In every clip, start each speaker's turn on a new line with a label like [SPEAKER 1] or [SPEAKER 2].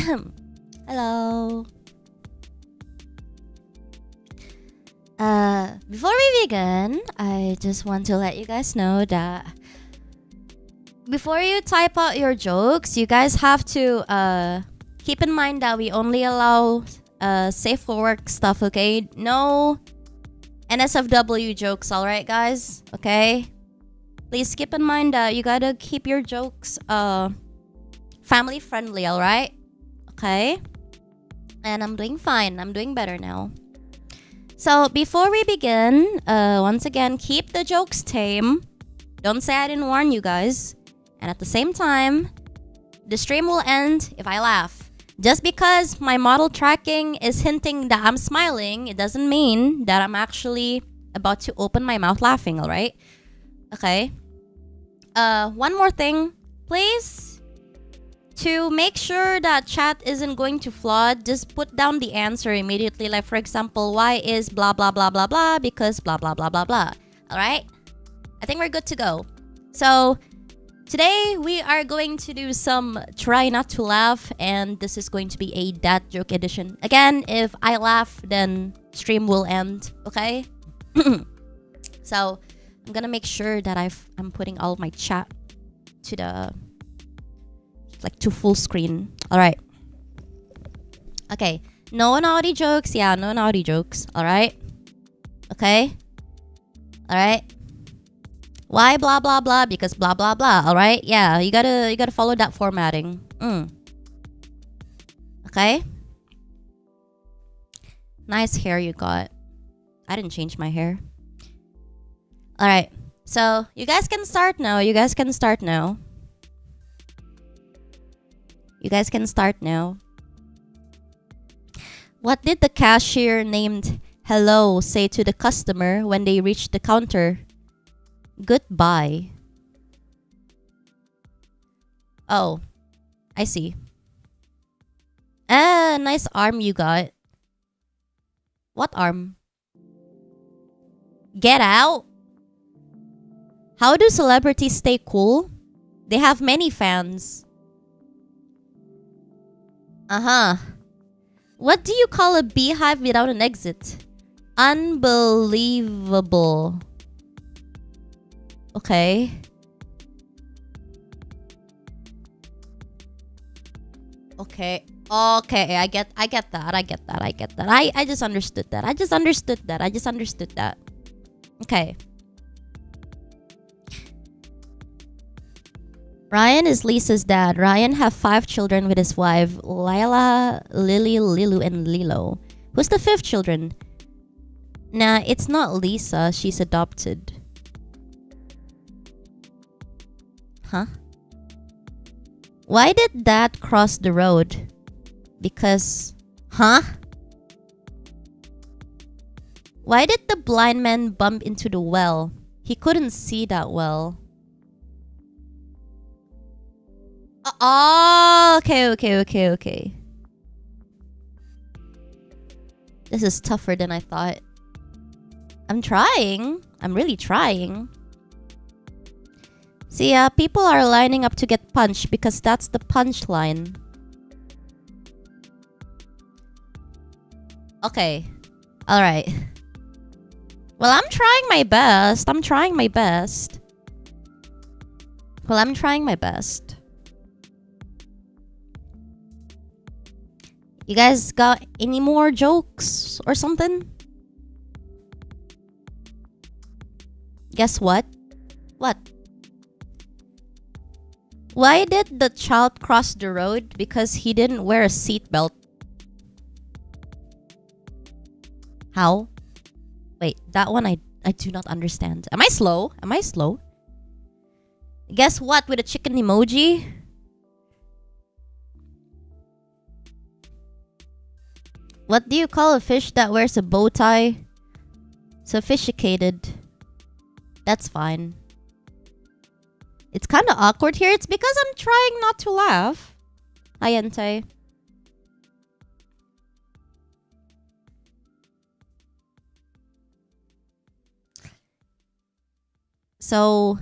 [SPEAKER 1] Hello. Before we begin, I just want to let you guys know that before you type out your jokes, you guys have to keep in mind that we only allow safe for work stuff, okay? No NSFW jokes, alright guys? Okay? Please keep in mind that you gotta keep your jokes family friendly, alright? Okay? And I'm doing fine. I'm doing better now. So before we begin, once again, keep the jokes tame. Don't say I didn't warn you guys. And at the same time, the stream will end if I laugh. Just because my model tracking is hinting that I'm smiling, it doesn't mean that I'm actually about to open my mouth laughing, alright? Okay. One more thing, please. To make sure that chat isn't going to flood, just put down the answer immediately. Like, for example, why is blah, blah, blah, blah, blah, because blah, blah, blah, blah, blah. Alright? I think we're good to go. So, today we are going to do some try not to laugh, and this is going to be a dad joke edition. Again, if I laugh, then stream will end, okay? So, I'm gonna make sure that I'm putting all of my chat to the... like to full screen. Alright. Okay. No naughty jokes. Yeah, no naughty jokes. Alright. Okay. Alright. Why blah blah blah? Because blah blah blah. Alright? Yeah, you gotta follow that formatting. Okay. Nice hair you got. I didn't change my hair. Alright. So you guys can start now. You guys can start now. You guys can start now. What did the cashier named Hello say to the customer when they reached the counter? Goodbye. Oh, I see. Ah, nice arm you got. What arm? Get out? How do celebrities stay cool? They have many fans. Uh-huh. What do you call a beehive without an exit? Unbelievable. Okay. Okay. Okay, I get that. I just understood that. I just understood that. Okay. Ryan is Lisa's dad. Ryan have 5 children with his wife, Lila, Lily, Lilu, and Lilo. Who's the 5th children? Nah, it's not Lisa. She's adopted. Huh? Why did Dad cross the road? Because... Huh? Why did the blind man bump into the well? He couldn't see that well. Oh, okay. This is tougher than I thought. I'm trying. I'm really trying. See, people are lining up to get punched because that's the punchline. Okay. Alright. Well, I'm trying my best. You guys got any more jokes or something? Guess what? What? Why did the child cross the road? Because he didn't wear a seatbelt. How? Wait, that one I do not understand. Am I slow? Guess what with a chicken emoji? What do you call a fish that wears a bow tie? Sophisticated. That's fine. It's kind of awkward here. It's because I'm trying not to laugh. Hi, Entei. So...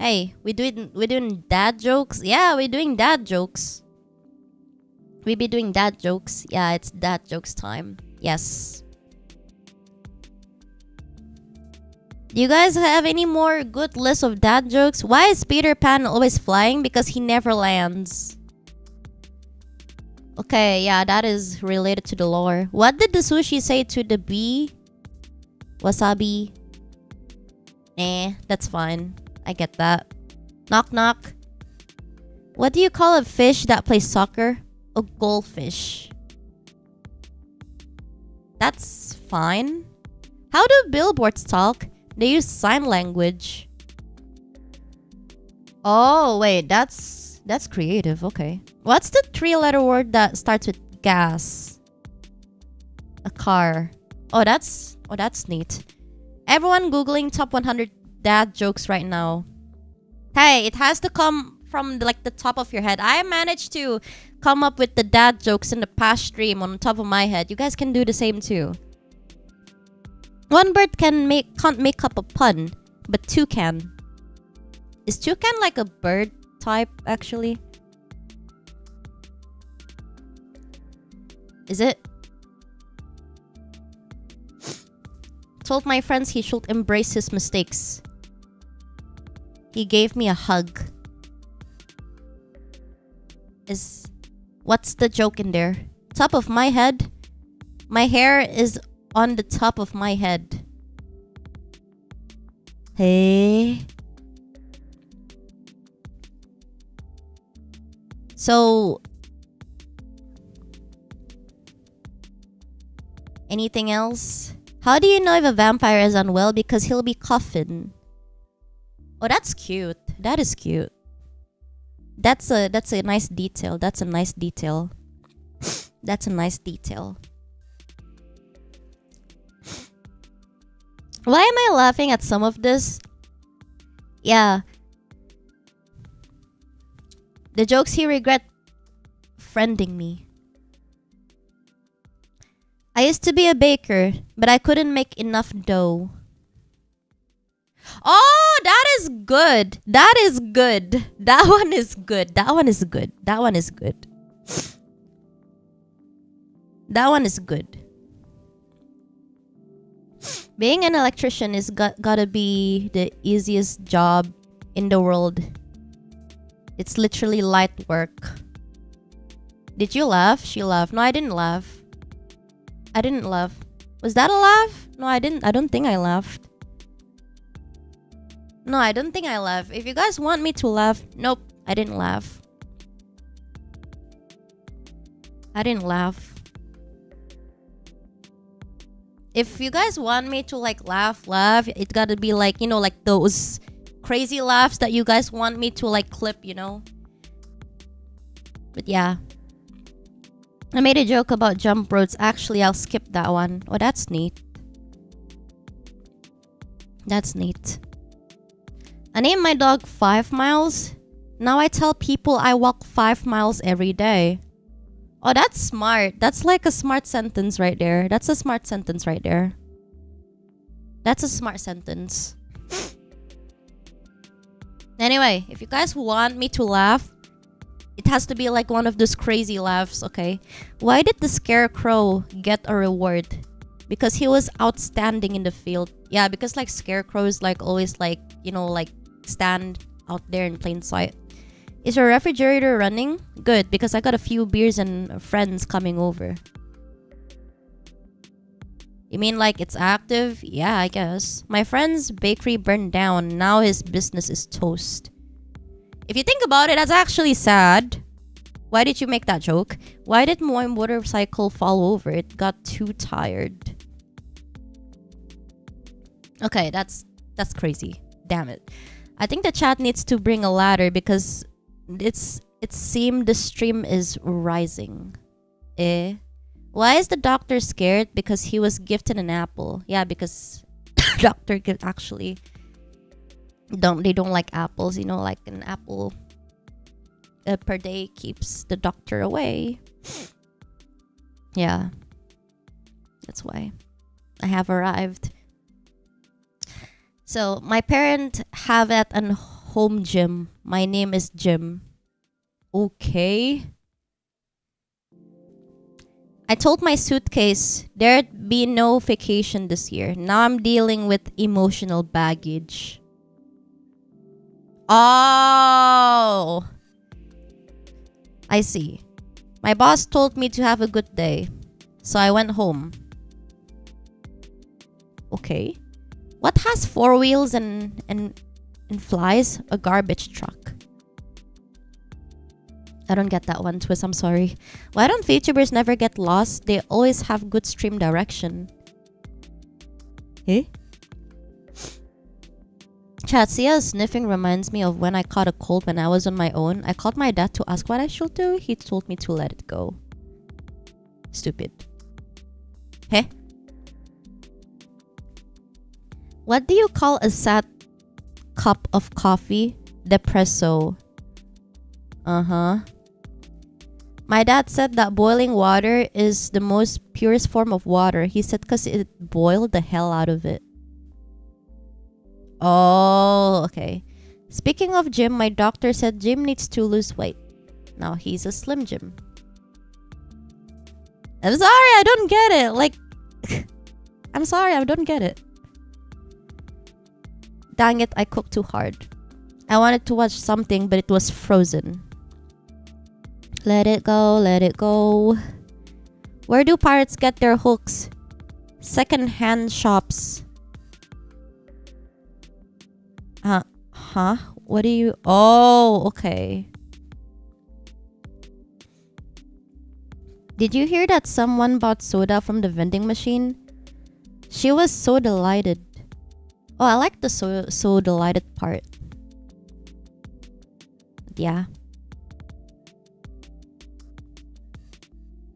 [SPEAKER 1] Hey, we doing dad jokes? Yeah, we're doing dad jokes. We be doing dad jokes. Yeah, it's dad jokes time. Yes. Do you guys have any more good list of dad jokes? Why is Peter Pan always flying? Because he never lands. Okay, yeah, that is related to the lore. What did the sushi say to the bee? Wasabi. That's fine. I get that. Knock knock. What do you call a fish that plays soccer? A goldfish. That's fine. How do billboards talk? They use sign language. Oh, wait, that's creative. Okay. What's the 3-letter word that starts with gas? A car. Oh, that's neat. Everyone googling top 100 dad jokes right now. Hey, it has to come from the top of your head. I managed to come up with the dad jokes in the past stream on the top of my head. You guys can do the same too. One bird can't make up a pun, but two can. Is toucan like a bird type actually? Is it? Told my friends he should embrace his mistakes. He gave me a hug. What's the joke in there? Top of my head? My hair is on the top of my head. Hey. So, anything else? How do you know if a vampire is unwell? Because he'll be coughing. Oh, that's cute. That is cute. That's a nice detail. That's a nice detail. That's a nice detail. Why am I laughing at some of this? Yeah. The jokes he regret friending me. I used to be a baker, but I couldn't make enough dough. Oh, that is good. That is good. That one is good. That one is good. That one is good. That one is good. Being an electrician is gotta be the easiest job in the world. It's literally light work. Did you laugh? She laughed. No, I didn't laugh. I didn't laugh. Was that a laugh? No, I didn't. I don't think I laughed. No, I don't think I laughed. If you guys want me to laugh, nope, I didn't laugh. I didn't laugh. If you guys want me to laugh, it's gotta be like those crazy laughs that you guys want me to clip, But yeah. I made a joke about jump roads. Actually, I'll skip that one. Oh, that's neat. That's neat. I named my dog 5 miles. Now I tell people I walk 5 miles every day. Oh, that's smart. That's like a smart sentence right there. That's a smart sentence right there. That's a smart sentence. Anyway, if you guys want me to laugh, it has to be like one of those crazy laughs, okay? Why did the scarecrow get a reward? Because he was outstanding in the field. Yeah, because scarecrows always stand out there in plain sight. Is your refrigerator running? Good, because I got a few beers and friends coming over. You mean it's active? Yeah, I guess. My friend's bakery burned down. Now his business is toast. If you think about it, that's actually sad. Why did you make that joke? Why did my motorcycle fall over? It got too tired. Okay, that's crazy. Damn it. I think the chat needs to bring a ladder because it seemed the stream is rising. Why is the doctor scared? Because he was gifted an apple. Yeah, because doctor actually don't like apples, an apple per day keeps the doctor away. Yeah, that's why I have arrived. So my parents have it on home gym. My name is Jim. Okay. I told my suitcase there'd be no vacation this year. Now I'm dealing with emotional baggage. Oh, I see. My boss told me to have a good day, so I went home. Okay. What has four wheels and flies? A garbage truck. I don't get that one, Twist. I'm sorry. Why don't VTubers never get lost? They always have good stream direction. Eh? Chat, Sia sniffing reminds me of when I caught a cold when I was on my own. I called my dad to ask what I should do. He told me to let it go. Stupid. Heh? What do you call a sad cup of coffee? Depresso. Uh-huh. My dad said that boiling water is the most purest form of water. He said because it boiled the hell out of it. Oh, okay. Speaking of Jim, my doctor said Jim needs to lose weight. Now he's a slim Jim. I'm sorry, I don't get it. Like, I'm sorry, I don't get it. Dang it, I cooked too hard. I wanted to watch something, but it was frozen. Let it go, let it go. Where do pirates get their hooks? Second-hand shops. Huh? What do you... Oh, okay. Did you hear that someone bought soda from the vending machine? She was so delighted. Oh, I like the so delighted part. Yeah.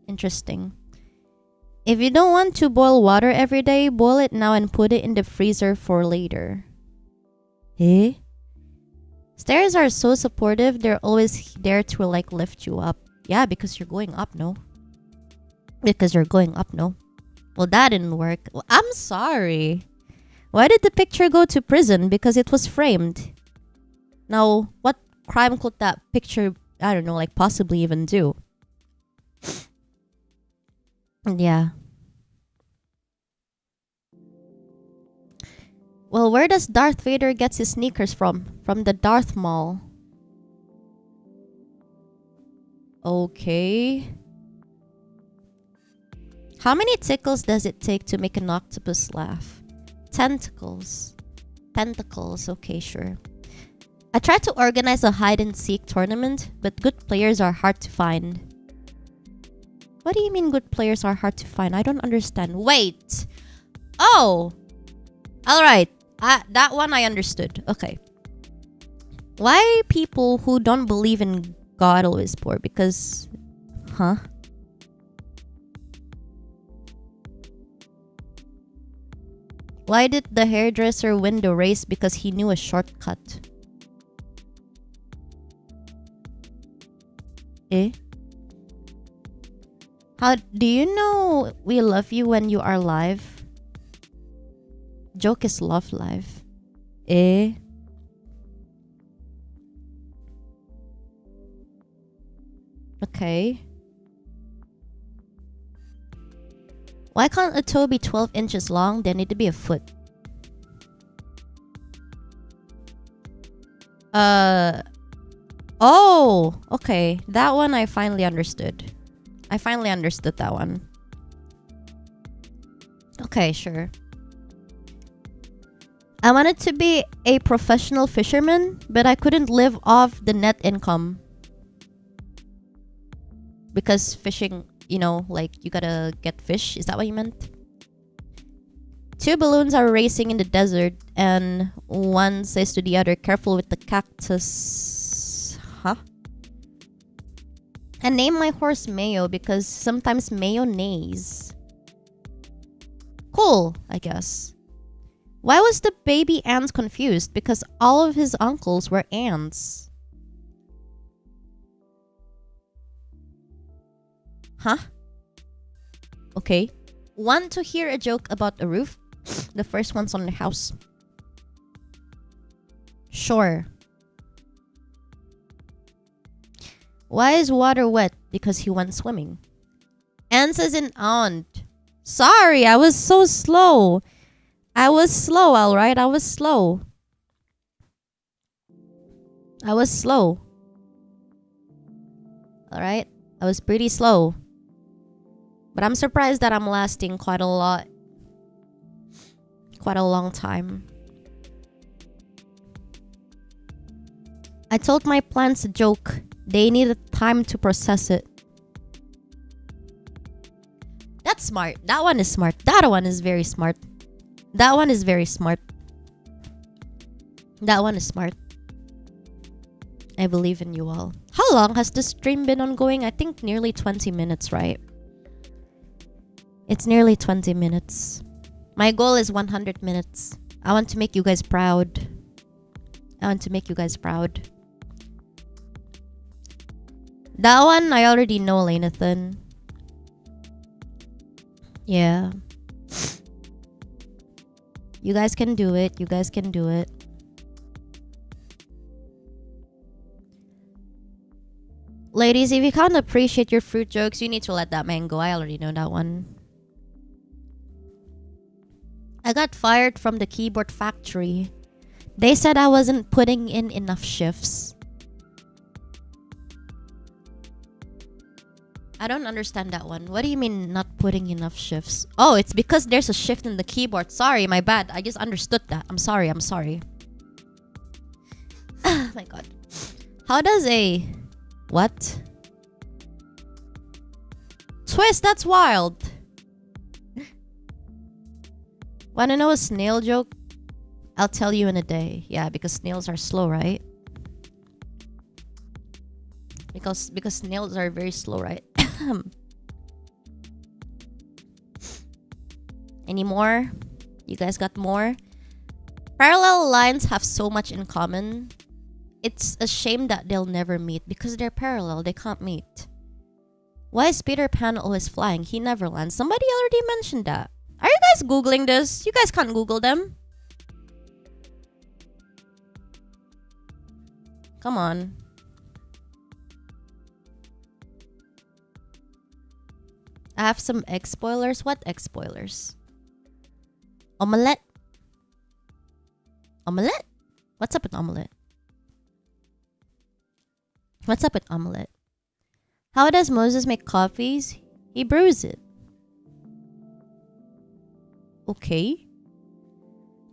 [SPEAKER 1] Interesting. If you don't want to boil water every day, boil it now and put it in the freezer for later. Eh? Stairs are so supportive. They're always there to like lift you up. Yeah, because you're going up, no? Because you're going up, no? Well, that didn't work. Well, I'm sorry. Why did the picture go to prison? Because it was framed. Now, what crime could that picture, I don't know, like possibly even do? Yeah. Well, where does Darth Vader get his sneakers from? From the Darth Mall. Okay. How many tickles does it take to make an octopus laugh? Tentacles. Tentacles, okay, sure. I tried to organize a hide-and-seek tournament, but good players are hard to find. What do you mean good players are hard to find? I don't understand. Wait! Oh! Alright. That one I understood. Okay. Why people who don't believe in God always poor? Because... Huh? Why did the hairdresser win the race? Because he knew a shortcut. Eh? How do you know we love you when you are live? Joke is love live. Eh? Okay. Why can't a toe be 12 inches long? They need to be a foot. Oh, okay. That one I finally understood. I finally understood that one. Okay, sure. I wanted to be a professional fisherman, but I couldn't live off the net income. Because fishing, you know, like you gotta get fish. Is that what you meant? Two balloons are racing in the desert, and one says to the other, "Careful with the cactus." Huh? And name my horse Mayo because sometimes Mayo neighs. Cool, I guess. Why was the baby ant confused? Because all of his uncles were ants. Huh? Okay. Want to hear a joke about a roof? The first one's on the house. Sure. Why is water wet? Because he went swimming. Ants as in aunt. Sorry, I was so slow. I was slow, alright? I was slow. Alright? I was pretty slow. But I'm surprised that I'm lasting quite a lot. Quite a long time. I told my plants a joke. They needed time to process it. That's smart. That one is smart. That one is very smart. That one is very smart. That one is smart. I believe in you all. How long has this stream been ongoing? I think nearly 20 minutes, right? It's nearly 20 minutes. My goal is 100 minutes. I want to make you guys proud. I want to make you guys proud. That one I already know, Lanathan. Yeah. You guys can do it. You guys can do it. Ladies, if you can't appreciate your fruit jokes, you need to let that man go. I already know that one. I got fired from the keyboard factory. They said I wasn't putting in enough shifts. I don't understand that one. What do you mean not putting enough shifts? Oh, it's because there's a shift in the keyboard. Sorry, my bad. I just understood that. I'm sorry. Oh my god. How does a... What? Twist, that's wild. Wanna know a snail joke? I'll tell you in a day. Yeah, because snails are slow, right? Because snails are very slow, right? Any more? You guys got more? Parallel lines have so much in common. It's a shame that they'll never meet because they're parallel. They can't meet. Why is Peter Pan always flying? He never lands. Somebody already mentioned that. Are you guys Googling this? You guys can't Google them. Come on. I have some egg spoilers. What egg spoilers? Omelette? Omelette? What's up with omelette? What's up with omelette? How does Moses make coffees? He brews it. Okay.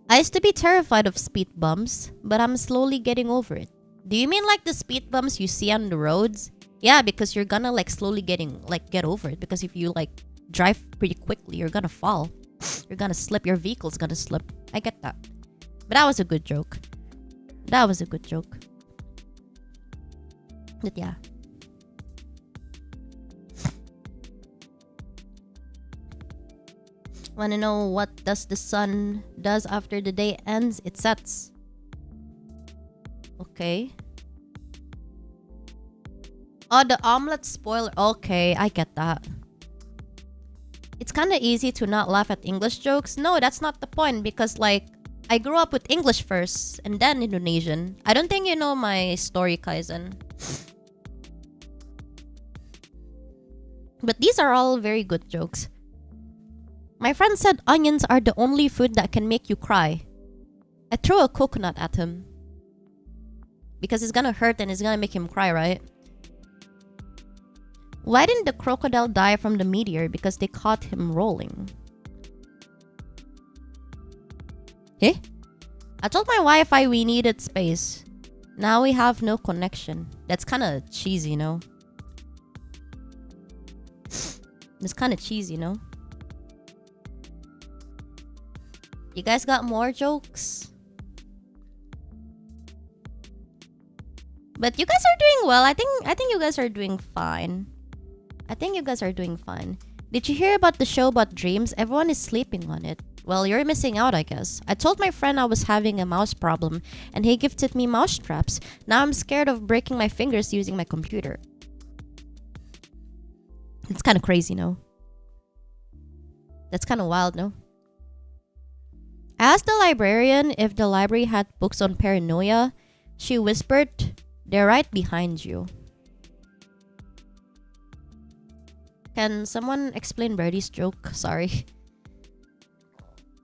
[SPEAKER 1] I used to be terrified of speed bumps, but I'm slowly getting over it. Do you mean like the speed bumps you see on the roads? Yeah, because you're gonna like slowly get over it. Because if you like drive pretty quickly, you're gonna fall. You're gonna slip. Your vehicle's gonna slip. I get that. But that was a good joke. That was a good joke. But yeah. Wanna know what does the sun does after the day ends? It sets. Okay. Oh, the omelet spoiler. Okay, I get that. It's kind of easy to not laugh at English jokes. No, that's not the point because like I grew up with English first and then Indonesian. I don't think you know my story, Kaizen. But these are all very good jokes. My friend said onions are the only food that can make you cry. I threw a coconut at him. Because it's gonna hurt and it's gonna make him cry, right? Why didn't the crocodile die from the meteor? Because they caught him rolling. Eh? I told my Wi-Fi we needed space. Now we have no connection. That's kind of cheesy, no? It's kind of cheesy, no? You guys got more jokes? But you guys are doing well. I think you guys are doing fine. I think you guys are doing fine. Did you hear about the show about dreams? Everyone is sleeping on it. Well, you're missing out, I guess. I told my friend I was having a mouse problem, and he gifted me mouse straps. Now I'm scared of breaking my fingers using my computer. It's kind of crazy, no? That's kind of wild, no? I asked the librarian if the library had books on paranoia. She whispered, "They're right behind you." Can someone explain Birdie's joke? Sorry.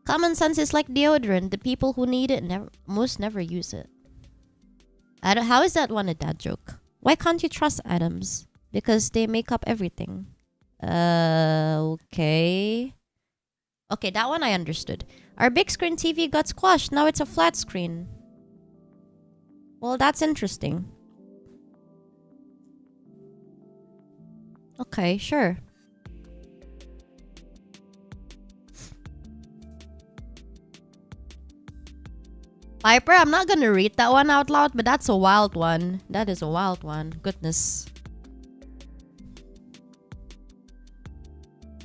[SPEAKER 1] Common sense is like deodorant. The people who need it never use it. How is that one a dad joke? Why can't you trust atoms? Because they make up everything. Okay. Okay, that one I understood. Our big screen TV got squashed. Now it's a flat screen. Well, that's interesting. Okay, sure. Piper, I'm not gonna read that one out loud, but that's a wild one. That is a wild one. Goodness.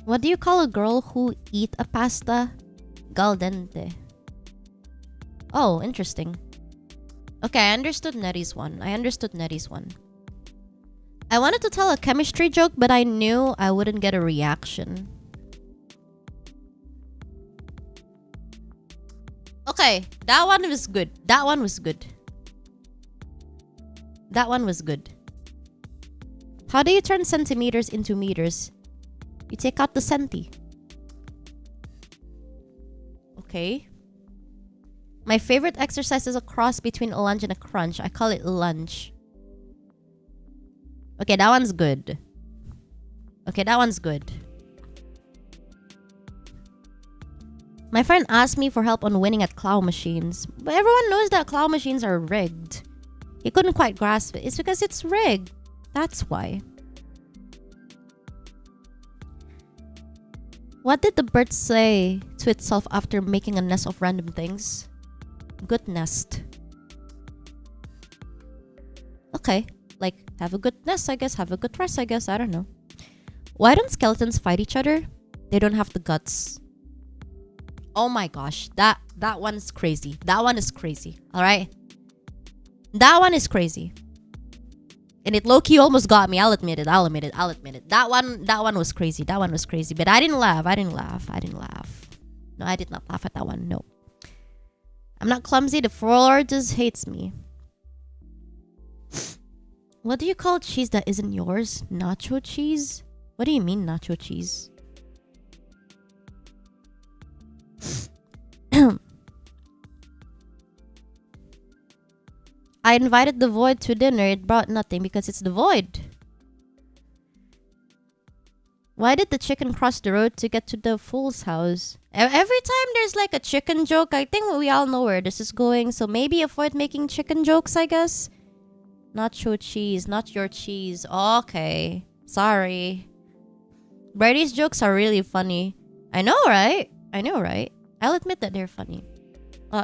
[SPEAKER 1] What do you call a girl who eat a pasta? Galdente. Oh, interesting. Okay, I understood Nettie's one. I wanted to tell a chemistry joke, but I knew I wouldn't get a reaction. Okay, that one was good. That one was good. How do you turn centimeters into meters? You take out the centi. Okay. My favorite exercise is a cross between a lunge and a crunch. I call it lunge. Okay, that one's good. My friend asked me for help on winning at claw machines. But everyone knows that claw machines are rigged. He couldn't quite grasp it. It's because it's rigged. That's why. What did the bird say to itself after making a nest of random things? Good nest. Okay. Like, have a good nest, I guess. Have a good rest, I guess. I don't know. Why don't skeletons fight each other? They don't have the guts. Oh my gosh. That one's crazy. Alright? That one is crazy. And it low-key almost got me. I'll admit it. That one was crazy. But I didn't laugh. No, I did not laugh at that one. No. I'm not clumsy. The floor just hates me. What do you call cheese that isn't yours? Nacho cheese? What do you mean, nacho cheese? I invited the void to dinner. It brought nothing because it's the void. Why did the chicken cross the road to get to the fool's house? Every time there's like a chicken joke, I think we all know where this is going. So maybe avoid making chicken jokes, I guess. Nacho cheese, not your cheese. Okay. Sorry. Brady's jokes are really funny. I know, right? I'll admit that they're funny.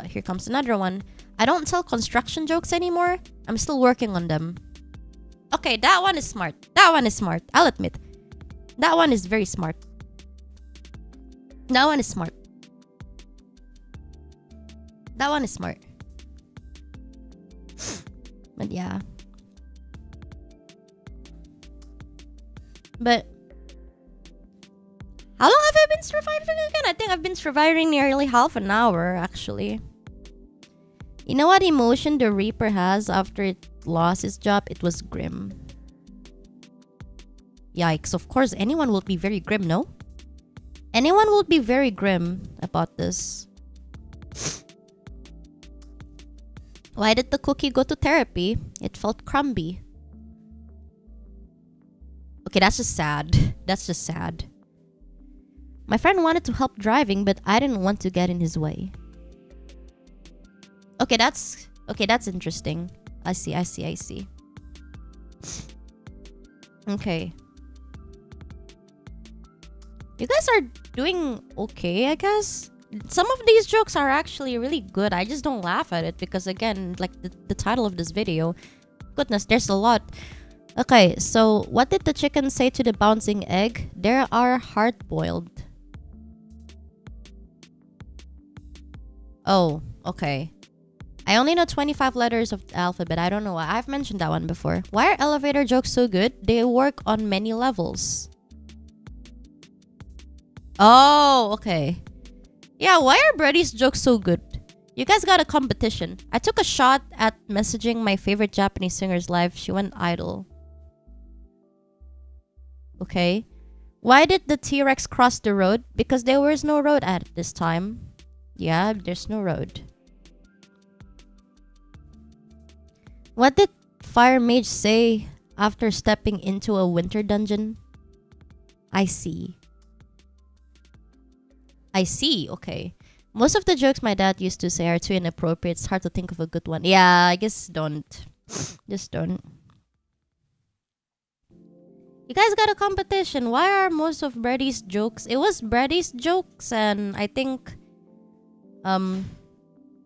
[SPEAKER 1] Here comes another one. I don't tell construction jokes anymore. I'm still working on them. Okay, that one is smart. I'll admit. That one is very smart. That one is smart. But yeah. But how long have I been surviving again? I think I've been surviving nearly half an hour, actually. You know what emotion the Reaper has after it lost his job? It was grim. Yikes, of course, anyone will be very grim, no? Anyone will be very grim about this. Why did the cookie go to therapy? It felt crumby. Okay, that's just sad. My friend wanted to help driving, but I didn't want to get in his way. Okay, that's interesting. I see. Okay. You guys are doing okay, I guess. Some of these jokes are actually really good. I just don't laugh at it because, again, like the title of this video. Goodness, there's a lot. Okay, so what did the chicken say to the bouncing egg? They are hard-boiled. Oh, okay. I only know 25 letters of the alphabet. I don't know why. I've mentioned that one before. Why are elevator jokes so good? They work on many levels. Oh, okay. Yeah, why are Brady's jokes so good? You guys got a competition. I took a shot at messaging my favorite Japanese singers live. She went idle. Okay. Why did the T-Rex cross the road? Because there was no road at this time. Yeah, there's no road. What did Fire Mage say after stepping into a winter dungeon? I see. I see, okay. Most of the jokes my dad used to say are too inappropriate. It's hard to think of a good one. Yeah, I guess don't. Just don't. You guys got a competition. Why are most of Brady's jokes? It was Brady's jokes, and I think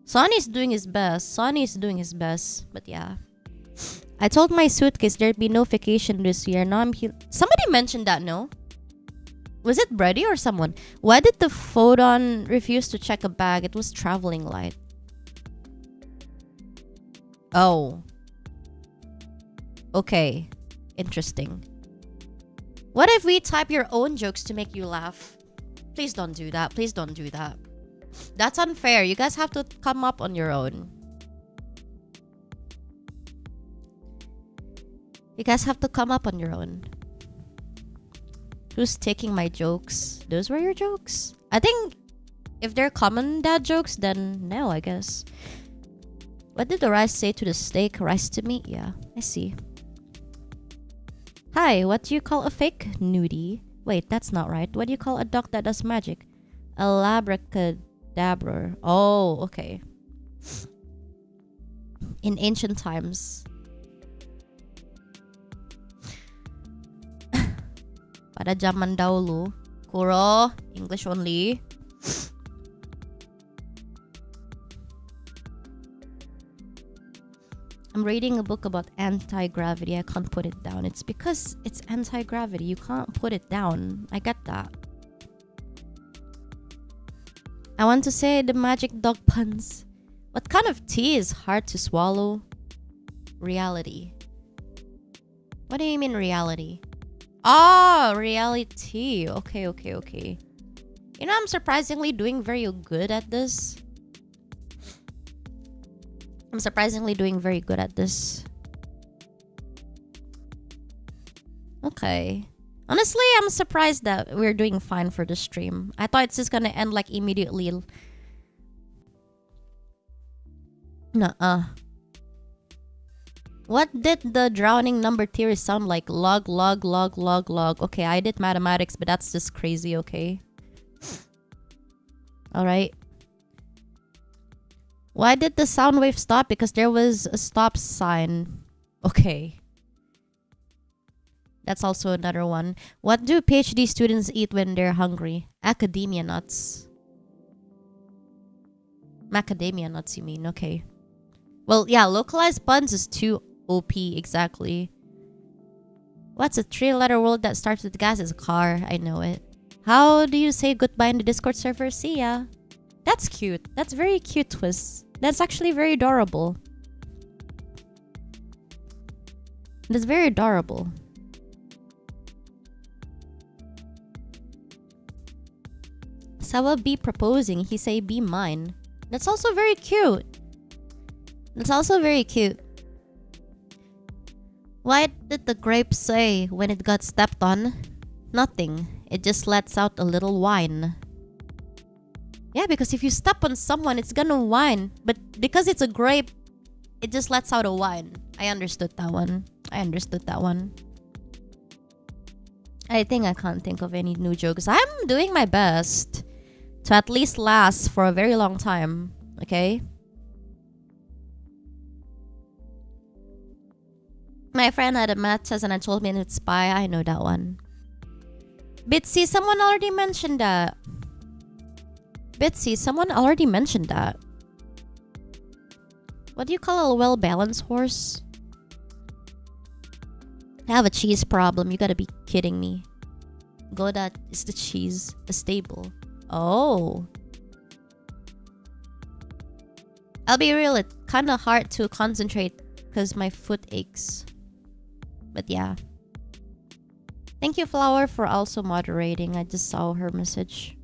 [SPEAKER 1] Sonny's doing his best. Sonny's doing his best. But yeah. I told my suitcase there'd be no vacation this year. Now I'm somebody mentioned that, no? Was it Brady or someone? Why did the Photon refuse to check a bag? It was traveling light. Oh. Okay. Interesting. What if we type your own jokes to make you laugh? Please don't do that. Please don't do that. That's unfair. You guys have to come up on your own. You guys have to come up on your own. Who's taking my jokes? Those were your jokes? I think if they're common dad jokes, then no, I guess. What did the rice say to the steak? Rice to me? Yeah, I see. Hi, what do you call a fake nudie? Wait, that's not right. What do you call a dog that does magic? A labracadabra. Oh, okay. In ancient times. Pada zaman dahulu. Kuro, English only. I'm reading a book about anti-gravity. I can't put it down. It's because it's anti-gravity. You can't put it down. I get that. I want to say the magic dog puns. What kind of tea is hard to swallow? Reality. What do you mean reality? Oh, reality. Okay. You know, I'm surprisingly doing very good at this. I'm surprisingly doing very good at this. Okay. Honestly, I'm surprised that we're doing fine for the stream. I thought it's just gonna end like immediately. Nuh-uh. What did the drowning number theory sound like? Log. Okay, I did mathematics, but that's just crazy, okay? Alright. Why did the sound wave stop? Because there was a stop sign. Okay. That's also another one. What do PhD students eat when they're hungry? Academia nuts. Macadamia nuts, you mean? Okay. Well, yeah, localized puns is too OP, exactly. What's a 3-letter word that starts with gas? Is a car. I know it. How do you say goodbye in the Discord server? See ya. That's cute. That's very cute, Twist. That's actually very adorable. That's very adorable. Sawa be proposing. He say be mine. That's also very cute. That's also very cute. What did the grape say when it got stepped on? Nothing. It just lets out a little whine. Yeah, because if you step on someone, it's gonna whine. But because it's a grape, it just lets out a whine. I understood that one. I think I can't think of any new jokes. I'm doing my best to at least last for a very long time. Okay? My friend had a math test and I told me it's spy. I know that one. Bitsy, someone already mentioned that. What do you call a well-balanced horse? I have a cheese problem. You gotta be kidding me. Goda is the cheese. A stable. Oh. I'll be real, it's kinda hard to concentrate because my foot aches. But yeah. Thank you, Flower, for also moderating. I just saw her message.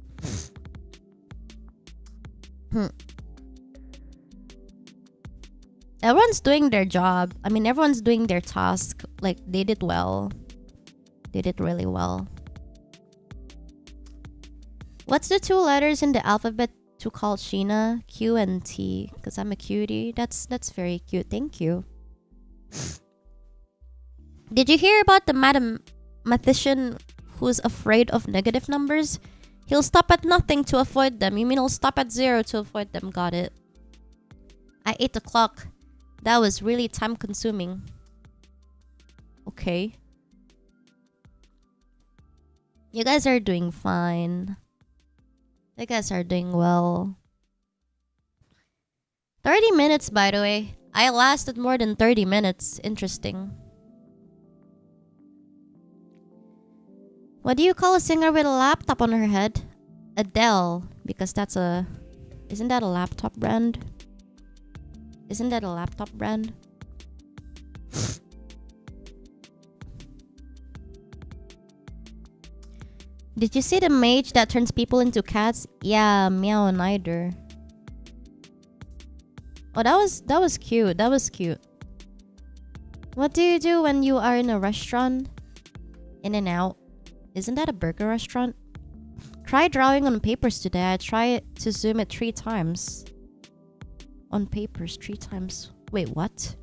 [SPEAKER 1] Everyone's doing their job. I mean, everyone's doing their task. Like, they did well. They did really well. What's the 2 letters in the alphabet to call Sheena? Q and T. Because I'm a cutie. That's very cute. Thank you. Did you hear about the mathematician who's afraid of negative numbers? He'll stop at nothing to avoid them. You mean he'll stop at 0 to avoid them? Got it. I ate the clock. That was really time consuming. Okay. You guys are doing fine. You guys are doing well. 30 minutes, by the way. I lasted more than 30 minutes. Interesting. What do you call a singer with a laptop on her head? Adele. Because that's a... Isn't that a laptop brand? Isn't that a laptop brand? Did you see the mage that turns people into cats? Yeah, meow neither. Oh, that was cute. That was cute. What do you do when you are in a restaurant? In and out. Isn't that a burger restaurant? Try drawing on papers today. I tried to zoom it 3 times. On papers 3 times. Wait, what?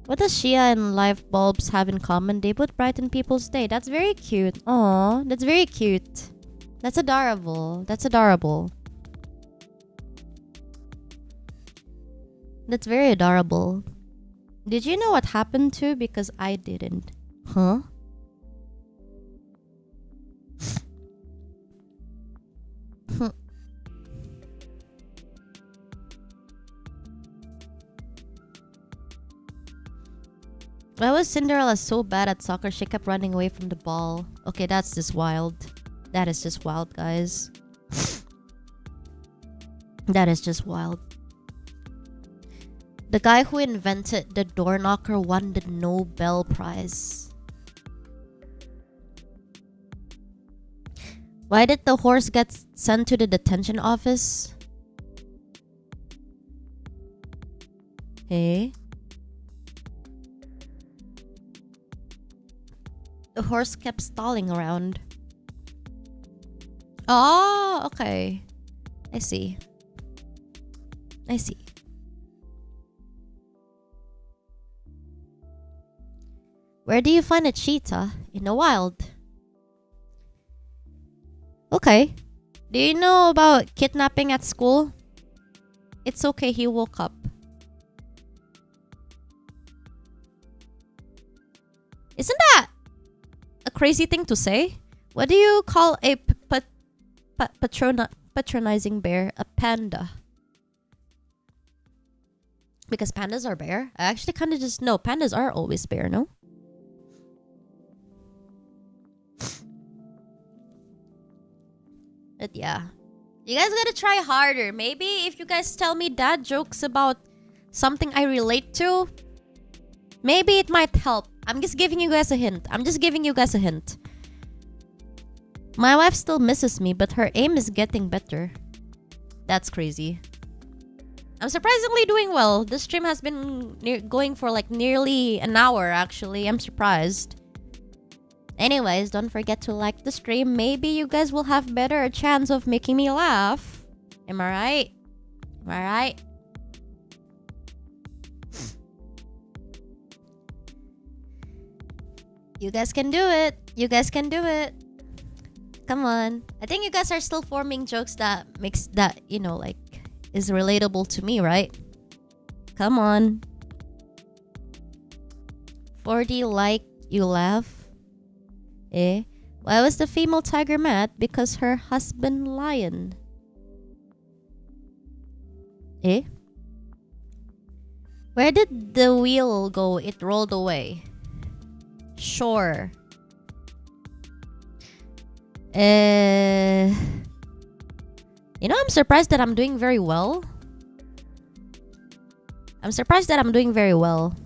[SPEAKER 1] What does Shia and light bulbs have in common? They both brighten people's day. That's very cute. Aw, that's very cute. That's adorable. That's adorable. That's very adorable. Did you know what happened to? Because I didn't. Huh? Why was Cinderella so bad at soccer? She kept running away from the ball. Okay, that's just wild. That is just wild, guys. That is just wild. The guy who invented the door knocker won the Nobel Prize. Why did the horse get sent to the detention office? Hey? The horse kept stalling around. Oh, okay. I see. I see. Where do you find a cheetah? In the wild. Okay. Do you know about kidnapping at school? It's okay, he woke up. Isn't that a crazy thing to say? What do you call a patronizing bear? A panda. Because pandas are bear? I actually kind of just know pandas are always bear, no? But yeah. You guys gotta try harder. Maybe if you guys tell me dad jokes about something I relate to, maybe it might help. I'm just giving you guys a hint. I'm just giving you guys a hint. My wife still misses me, but her aim is getting better. That's crazy. I'm surprisingly doing well. This stream has been going for like nearly an hour, actually. I'm surprised. Anyways, don't forget to like the stream. Maybe you guys will have better chance of making me laugh. Am I right? Am I right? You guys can do it. You guys can do it. Come on. I think you guys are still forming jokes that makes that, you know, like is relatable to me, right? Come on. 40 like you laugh. Eh? Why was the female tiger mad? Because her husband lion. Eh? Where did the wheel go? It rolled away. Sure. You know, I'm surprised that I'm doing very well. I'm surprised that I'm doing very well.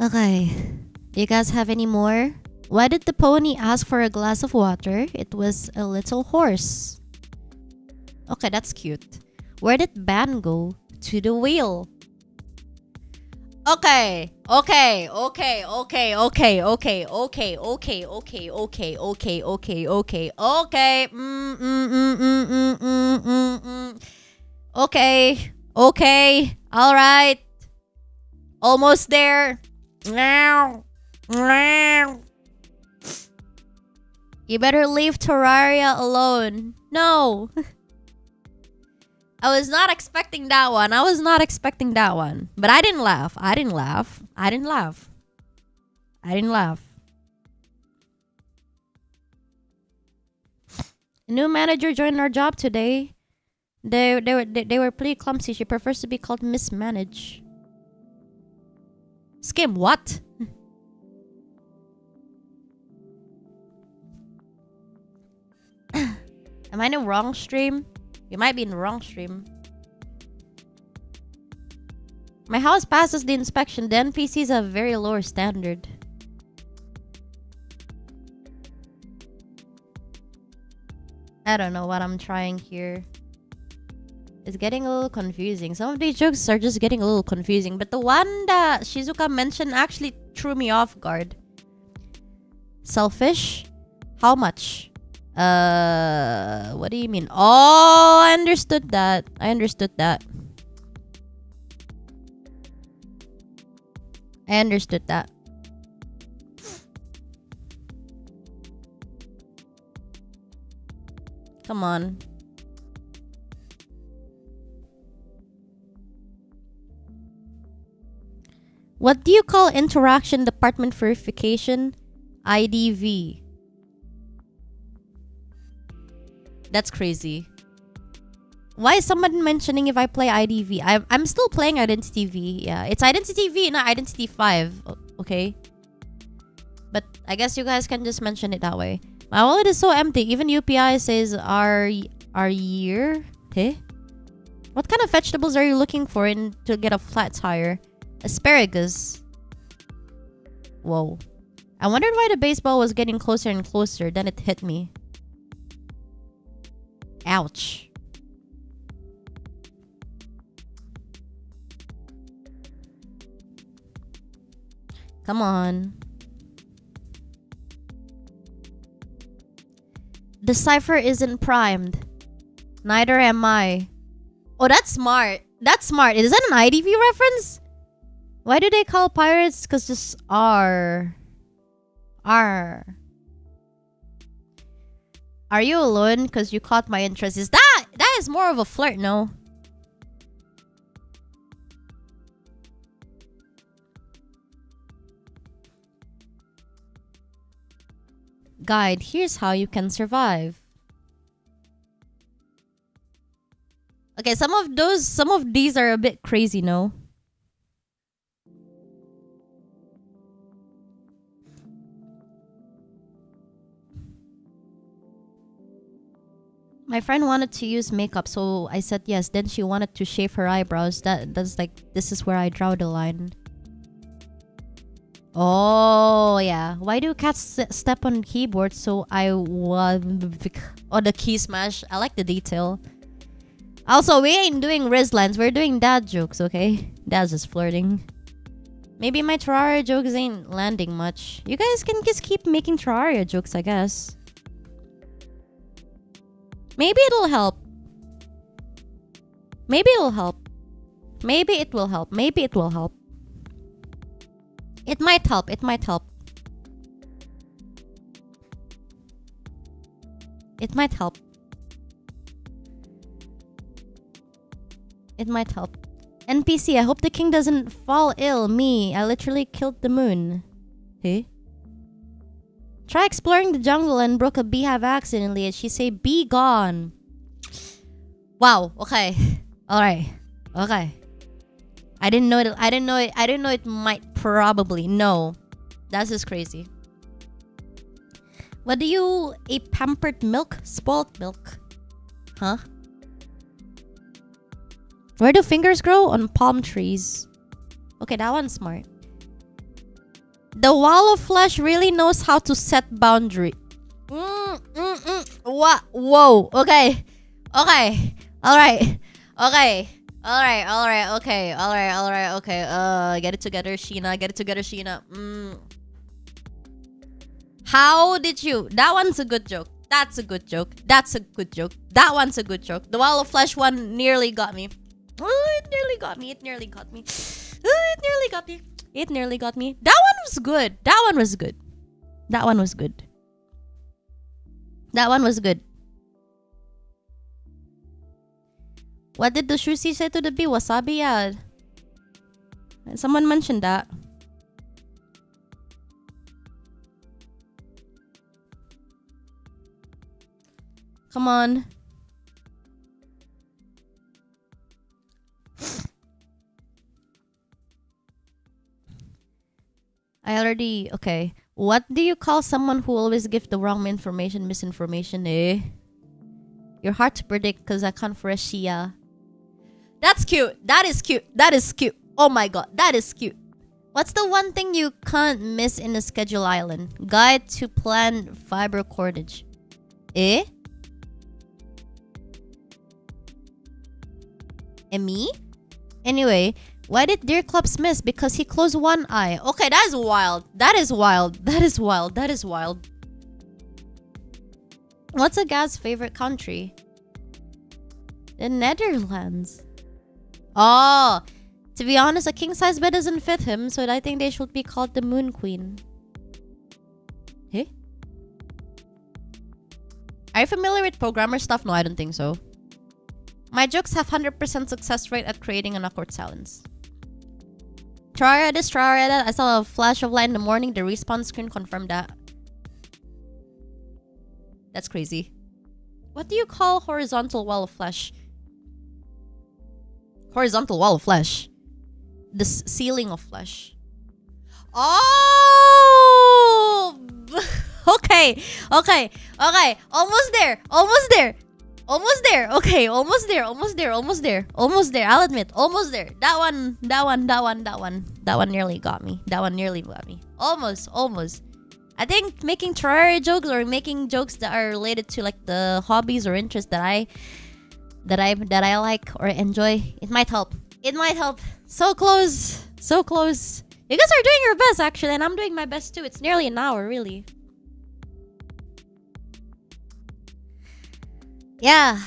[SPEAKER 1] Okay. Do you guys have any more? Why did the pony ask for a glass of water? It was a little horse. Okay, that's cute. Where did ban go? To the wheel. Okay. Okay. Okay. Okay. Okay. Okay. Okay. Okay. Okay. Okay. Okay. Okay. Okay. Okay. Okay. Okay. All right. Almost there. You better leave Terraria alone. No. I was not expecting that one. I was not expecting that one. But I didn't laugh. I didn't laugh. I didn't laugh. I didn't laugh. A new manager joined our job today. They were pretty clumsy. She prefers to be called mismanage. Skim, what? Am I in the wrong stream? You might be in the wrong stream. My house passes the inspection. The NPCs have very low standard. I don't know what I'm trying here. It's getting a little confusing. Some of these jokes are just getting a little confusing. But the one that Shizuka mentioned actually threw me off guard. Selfish? How much? What do you mean? Oh, I understood that. I understood that. I understood that. Come on. What do you call interaction department verification? IDV. That's crazy. Why is someone mentioning if I play IDV? I'm still playing Identity V. Yeah, it's Identity V, not Identity 5. Okay. But I guess you guys can just mention it that way. My wallet is so empty. Even UPI says our year. Hey? What kind of vegetables are you looking for to get a flat tire? Asparagus. Whoa. I wondered why the baseball was getting closer and closer. Then it hit me. Ouch. Come on. The cipher isn't primed. Neither am I. Oh, that's smart. That's smart. Is that an IDV reference? Why do they call pirates? Because just R. R. Are you alone? Because you caught my interest. Is that is more of a flirt, no? Guide, here's how you can survive. Okay, some of these are a bit crazy, no? My friend wanted to use makeup, so I said yes. Then she wanted to shave her eyebrows. That's like, this is where I draw the line. Oh, yeah. Why do cats step on keyboards? So I want... Oh, the key smash. I like the detail. Also, we ain't doing Rizlines. We're doing dad jokes, okay? Dad's just flirting. Maybe my Terraria jokes ain't landing much. You guys can just keep making Terraria jokes, I guess. Maybe it'll help. Maybe it'll help. Maybe it will help. Maybe it will help. It might help. It might help. It might help. It might help. NPC, I hope the king doesn't fall ill. Me, I literally killed the moon. Hey? Try exploring the jungle and broke a beehive accidentally and she say, be gone. Wow, okay. Alright. Okay. I didn't know it. I didn't know it might probably. No. That's just crazy. What do you... A pampered milk? Spoiled milk. Huh? Where do fingers grow? On palm trees. Okay, that one's smart. The wall of flesh really knows how to set boundary. What? Whoa. Okay. Okay. Alright. Okay. Alright, okay. Get it together, Sheena. Get it together, Sheena. How did you? That one's a good joke. That's a good joke. That's a good joke. That one's a good joke. The wall of flesh one nearly got me. Oh, it nearly got me. It nearly got me. Oh, it nearly got me. It nearly got me. That one was good. That one was good. That one was good. That one was good. What did the Shusi say to the bee? Wasabi, yeah. Someone mentioned that. Come on. Okay. What do you call someone who always gives the wrong information, misinformation, eh? You're hard to predict because I can't fresh Shia. That's cute. That is cute. That is cute. Oh my god, that is cute. What's the one thing you can't miss in the schedule island? Guide to plan fiber cordage. Eh? Me? Anyway, why did Deer Clubs miss? Because he closed one eye. Okay, that is wild. That is wild. That is wild. That is wild. What's a guy's favorite country? The Netherlands. Oh, to be honest, a king-size bed doesn't fit him, so I think they should be called the Moon Queen. Hey? Are you familiar with programmer stuff? No, I don't think so. My jokes have 100% success rate at creating an awkward silence. Try this. I saw a flash of light in the morning. The respawn screen confirmed that. That's crazy. What do you call horizontal wall of flesh? Horizontal wall of flesh. The ceiling of flesh. Oh! Okay. Almost there. Okay, almost there. I'll admit, almost there. That one nearly got me. Almost. I think making Terraria jokes or making jokes that are related to like the hobbies or interests that I like or enjoy, it might help. So close. You guys are doing your best actually, and I'm doing my best too. It's nearly an hour, really. Yeah.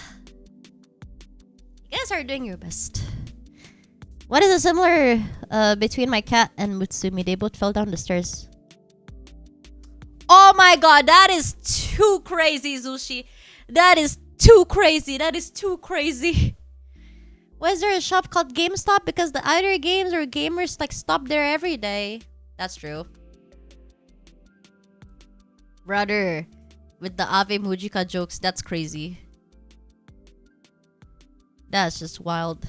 [SPEAKER 1] You guys are doing your best. What is a similar between my cat and Mutsumi? They both fell down the stairs. Oh my god, that is too crazy, Zushi. That is too crazy. Why is there a shop called GameStop? Because the either games or gamers like stop there every day. That's true. Brother, with the Ave Mujika jokes, that's crazy. That's just wild.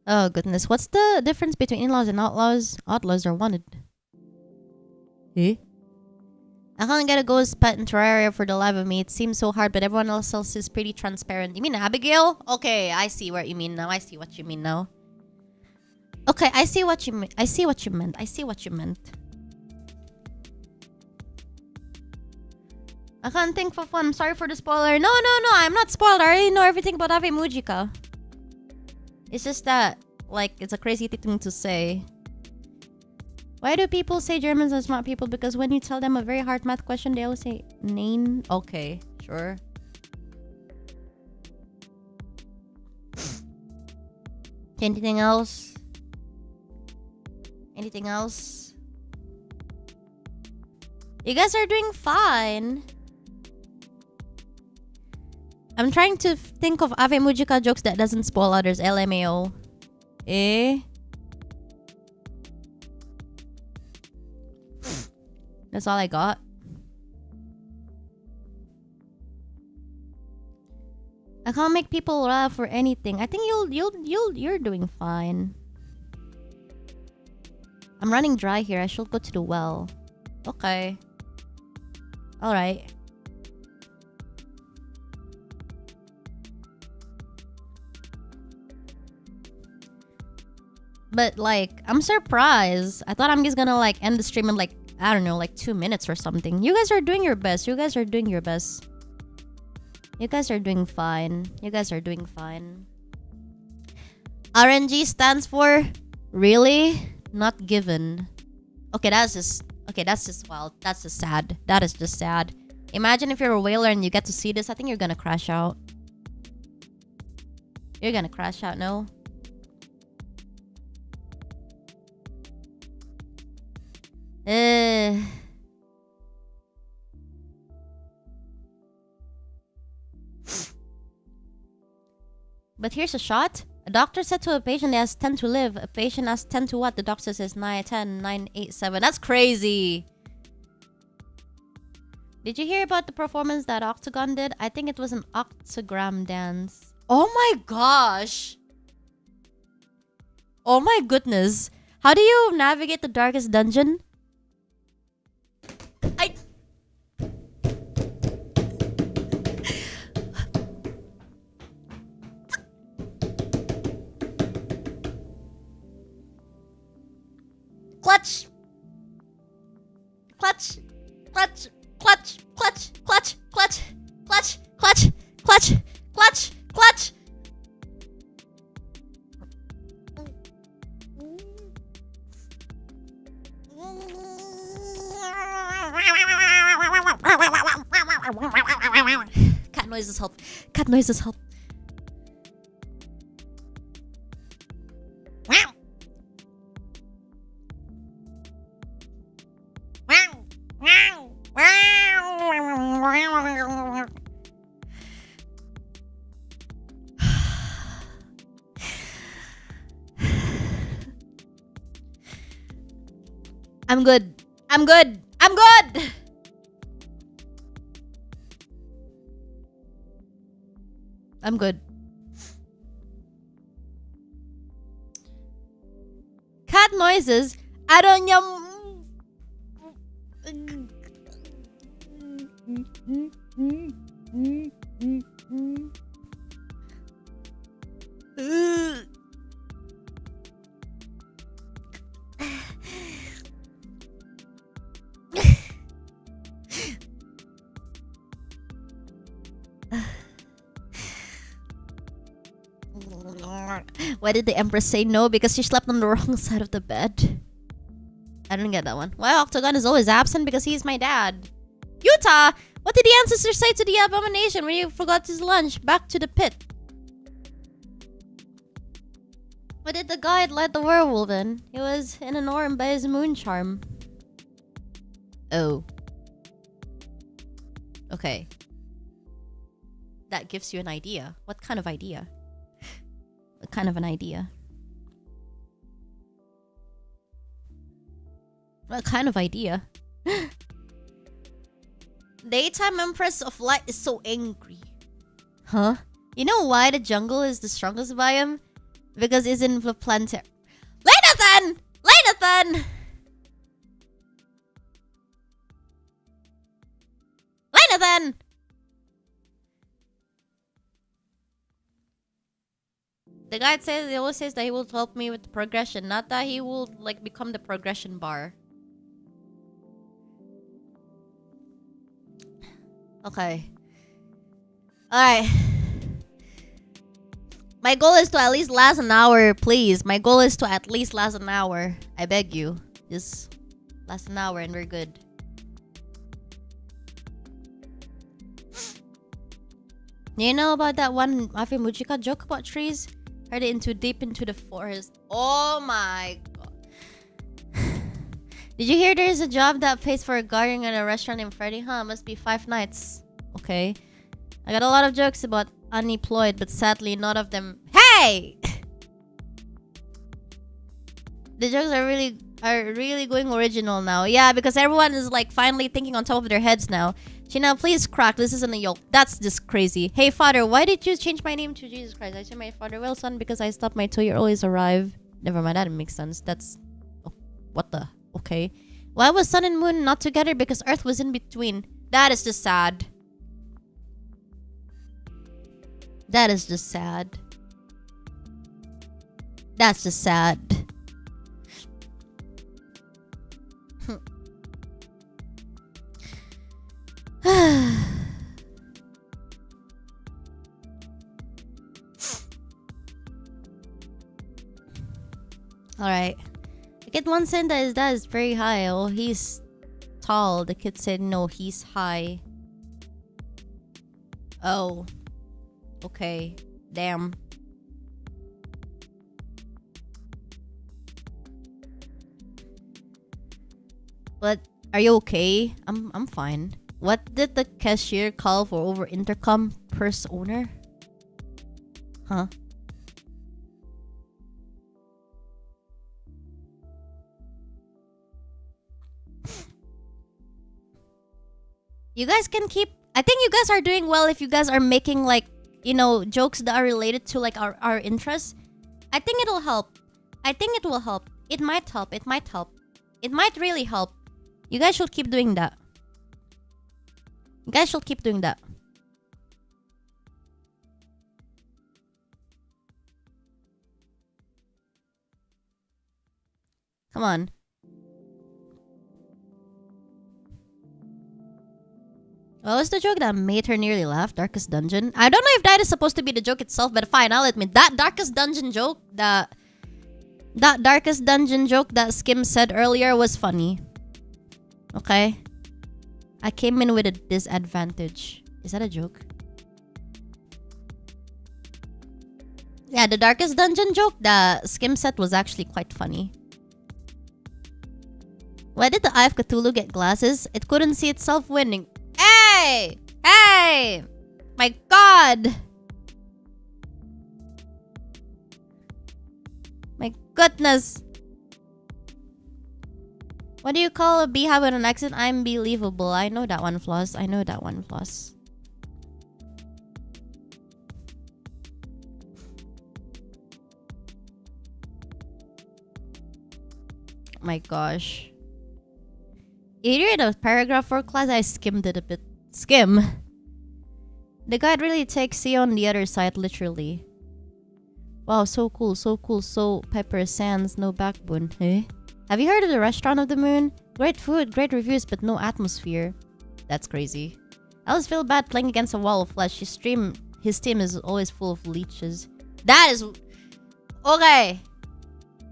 [SPEAKER 1] Oh goodness, what's the difference between in-laws and outlaws? Outlaws are wanted. Eh? I can't get a ghost pet in Terraria for the life of me. It seems so hard, but everyone else is pretty transparent. You mean Abigail? Okay, I see what you mean now. Okay, I see what you meant. I can't think of one. Sorry for the spoiler. No, I'm not spoiled. I already know everything about Ave Mujika. It's just that, like, it's a crazy thing to say. Why do people say Germans are smart people? Because when you tell them a very hard math question, they always say Nein. Okay, sure. Anything else? You guys are doing fine. I'm trying to think of Ave Mujika jokes that doesn't spoil others. LMAO. Eh? That's all I got. I can't make people laugh or anything. I think you're doing fine. I'm running dry here. I should go to the well. Okay. Alright. But like, I'm surprised. I thought I'm just gonna like end the stream and like I don't know, like 2 minutes or something. You guys are doing your best. You guys are doing your best. You guys are doing fine. You guys are doing fine. RNG stands for really not given. Okay, that's just wild. That's just sad. That is just sad. Imagine if you're a whaler and you get to see this. I think you're gonna crash out. You're gonna crash out, no? But here's a shot. A doctor said to a patient he has 10 to live. A patient has 10 to what? The doctor says 9, 10, 9, 8, 7. That's crazy. Did you hear about the performance that Octagon did? I think it was an octagram dance. Oh my gosh. Oh my goodness. How do you navigate the darkest dungeon? Clutch! Clutch! Clutch! Clutch! Clutch! Clutch! Clutch! Clutch! Clutch! Clutch! Clutch! Clutch! Cat noises help. Cat noises help. I'm good. I'm good. I'm good. I'm good. Cat noises. I don't Why did the Empress say no? Because she slept on the wrong side of the bed. I didn't get that one. Why Octagon is always absent? Because he's my dad. Utah! What did the ancestors say to the abomination when he forgot his lunch? Back to the pit. What did the guide let the werewolf in? He was in an orm by his moon charm. Oh. Okay. That gives you an idea. What kind of idea? What kind of an idea? What kind of idea? Daytime Empress of Light is so angry. Huh? You know why the jungle is the strongest biome? Because it's in the planetary. Lainathan! Lainathan! Lainathan! The guide says, he always says that he will help me with the progression, not that he will like become the progression bar. Okay. Alright. My goal is to at least last an hour, please. My goal is to at least last an hour. I beg you. Just last an hour and we're good. You know about that one Mafia Mujika joke about trees? Heard it into deep into the forest. Oh my god. Did you hear there's a job that pays for a gardening at a restaurant in Freddy? Huh? Must be 5 nights. Okay. I got a lot of jokes about unemployed, but sadly none of them. Hey! The jokes are really going original now. Yeah, because everyone is like finally thinking on top of their heads now. Shina, please crack. This isn't a yoke. That's just crazy. Hey, father, why did you change my name to Jesus Christ? I said my father. Well, son, because I stopped my 2-year-old arrive. Never mind, that makes sense. That's... Oh, what the... Okay. Why was sun and moon not together? Because earth was in between. That is just sad. That is just sad. That's just sad. Alright. The kid once said that his dad is very high. Oh, he's tall. The kid said no, he's high. Oh. Okay. Damn. But are you okay? I'm fine. What did the cashier call for over intercom? Purse owner? Huh? You guys can keep... I think you guys are doing well if you guys are making like, you know, jokes that are related to like our interests. I think it'll help. I think it will help. It might help. It might help. It might really help. You guys should keep doing that. You guys should keep doing that. Come on. What was the joke that made her nearly laugh? Darkest dungeon? I don't know if that is supposed to be the joke itself, but fine, I'll admit. That darkest dungeon joke, that darkest dungeon joke that Skim said earlier was funny. Okay? I came in with a disadvantage. Is that a joke? Yeah, the darkest dungeon joke that Skim said was actually quite funny. Why did the Eye of Cthulhu get glasses? It couldn't see itself winning. Hey! Hey! My god! My goodness! What do you call a beehive with an accent? I'm believable. I know that one, Floss. I know that one, Floss. My gosh. You read a paragraph for class? I skimmed it a bit. Skim. The guide really takes you on the other side, literally. Wow, so cool, so cool. So Pepper Sands, no backbone. Eh? Have you heard of the Restaurant of the Moon? Great food, great reviews, but no atmosphere. That's crazy. I always feel bad playing against a wall of flesh. His team is always full of leeches. That is... Okay.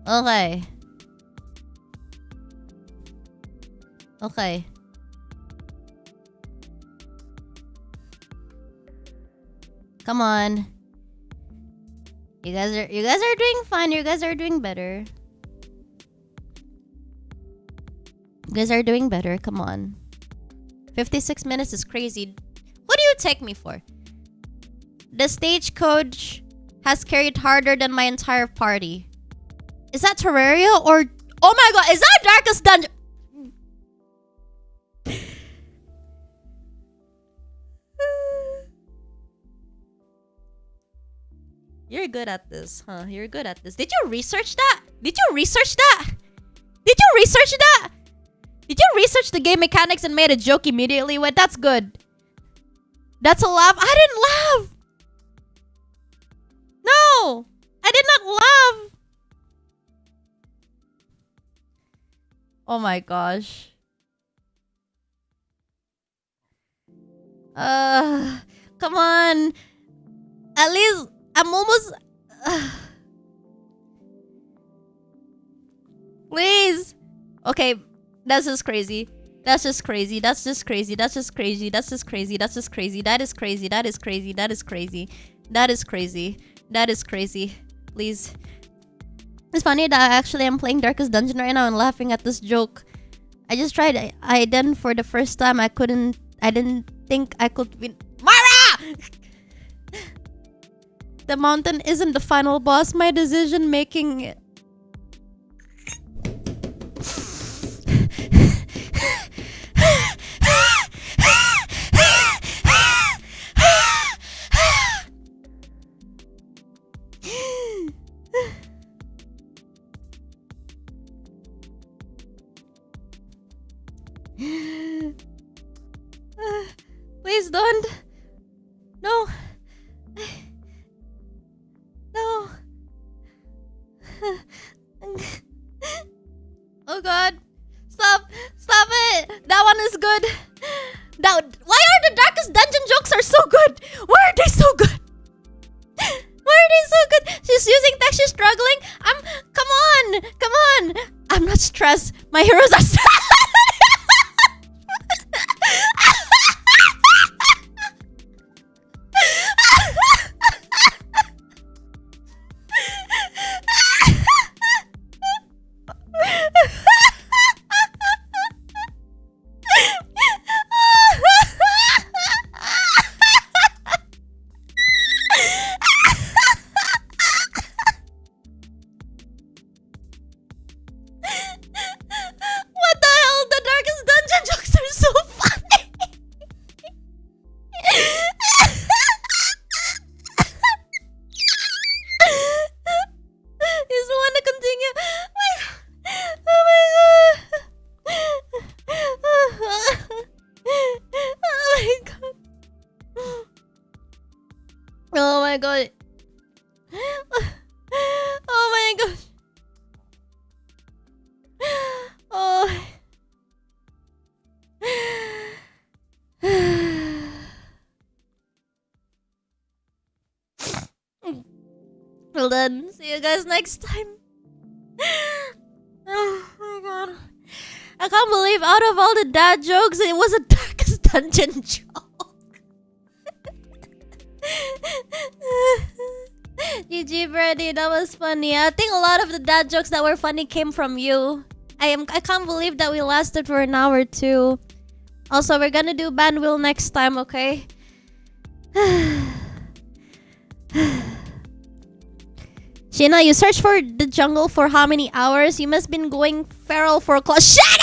[SPEAKER 1] Okay. Okay. Come on. You guys are doing fine. You guys are doing better. You guys are doing better. Come on. 56 minutes is crazy. What do you take me for? The stagecoach has carried harder than my entire party. Is that Terraria or... Oh my god, is that Darkest Dungeon? You're good at this, huh? You're good at this. Did you research that? Did you research that? Did you research that? Did you research the game mechanics and made a joke immediately? Wait, that's good. That's a laugh. I didn't laugh. No, I did not laugh. Oh my gosh. Come on. At least I'm almost... Please. Okay, that's just crazy. That's just crazy. That's just crazy. That's just crazy. That's just crazy. That's just crazy. That is crazy. That is crazy. That is crazy. That is crazy. That is crazy. Please. It's funny that actually I'm playing Darkest Dungeon right now and laughing at this joke. I just tried. I didn't for the first time. I didn't think I could win. Mara! The mountain isn't the final boss. My decision making... Please don't. No. No. Oh god. Stop. Stop it. That one is good. Why are the Darkest Dungeon jokes are so good? Why are they so good? Why are they so good? She's using tech. She's struggling. Come on. stressed. My heroes are stressed. What the hell? The darkest dungeon jokes are so funny. You still want to continue? Oh my god. Oh my god. Oh my god. Oh. Well then, see you guys next time. Oh my god. I can't believe out of all the dad jokes, it was a darkest dungeon joke. GG Brady, that was funny. I think a lot of the dad jokes that were funny came from you. I can't believe that we lasted for an hour too. Also, we're gonna do band wheel next time, okay? Sheena, you searched for the jungle for how many hours? You must been going feral for a class. Shut